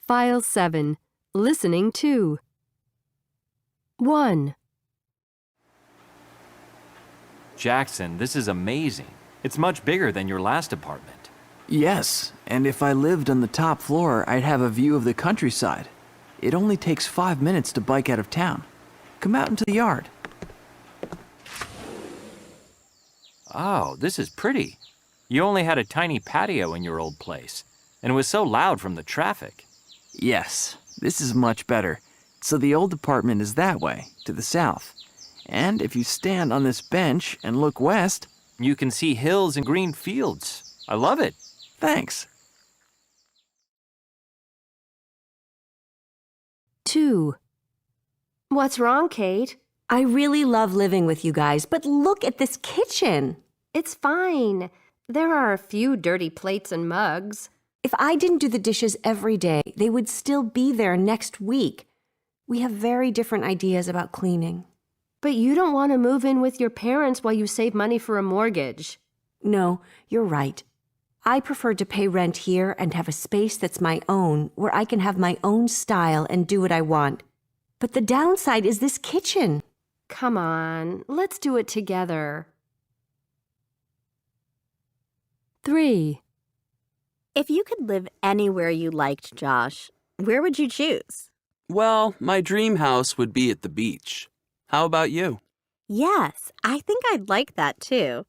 File 7. Listening to. 1. Jackson, this is amazing. It's much bigger than your last apartment. Yes, and if I lived on the top floor, I'd have a view of the countryside. It only takes 5 minutes to bike out of town. Come out into the yard. Oh, this is pretty. You only had a tiny patio in your old place, and it was so loud from the traffic. Yes, this is much better. So the old apartment is that way, to the south. And if you stand on this bench and look west, You can see hills and green fields. I love it. thanks. 2. What's wrong, Kate? I really love living with you guys, but look at this kitchen. It's fine. There are a few dirty plates and mugs. If I didn't do the dishes every day, they would still be there next week. We have very different ideas about cleaning. But you don't want to move in with your parents while you save money for a mortgage. No, you're right. I prefer to pay rent here and have a space that's my own, where I can have my own style and do what I want. But the downside is this kitchen. Come on, let's do it together. 3. If you could live anywhere you liked, Josh, where would you choose? Well, my dream house would be at the beach. How about you? Yes, I think I'd like that too.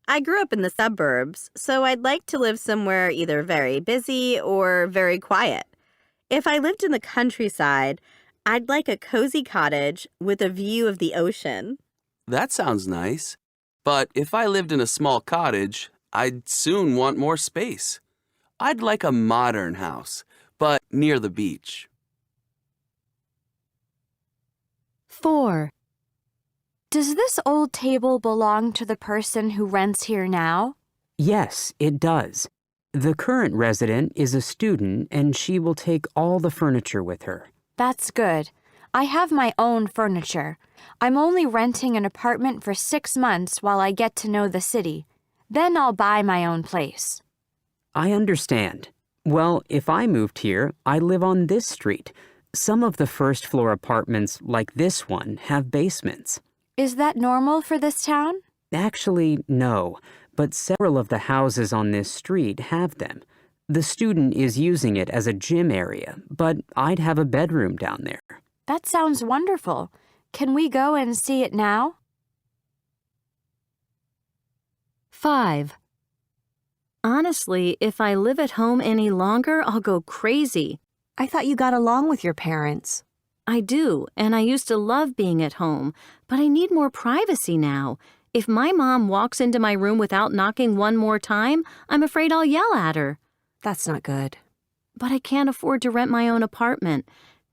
I grew up in the suburbs, so I'd like to live somewhere either very busy or very quiet. If I lived in the countryside, I'd like a cozy cottage with a view of the ocean. That sounds nice. But if I lived in a small cottage, I'd soon want more space. I'd like a modern house, but near the beach. 4. Does this old table belong to the person who rents here now? Yes, it does. The current resident is a student, and she will take all the furniture with her. That's good. I have my own furniture. I'm only renting an apartment for 6 months while I get to know the city. Then I'll buy my own place. I understand. Well, if I moved here, I live on this street. Some of the first-floor apartments, like this one, have basements. Is that normal for this town? Actually, no, but several of the houses on this street have them. The student is using it as a gym area, but I'd have a bedroom down there. That sounds wonderful. Can we go and see it now? 5. Honestly, if I live at home any longer, I'll go crazy. I thought you got along with your parents. I do, and I used to love being at home, but I need more privacy now. If my mom walks into my room without knocking one more time, I'm afraid I'll yell at her. That's not good. But I can't afford to rent my own apartment.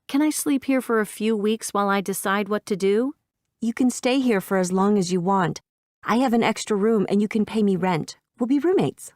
Can I sleep here for a few weeks while I decide what to do? You can stay here for as long as you want. I have an extra room and you can pay me rent. We'll be roommates.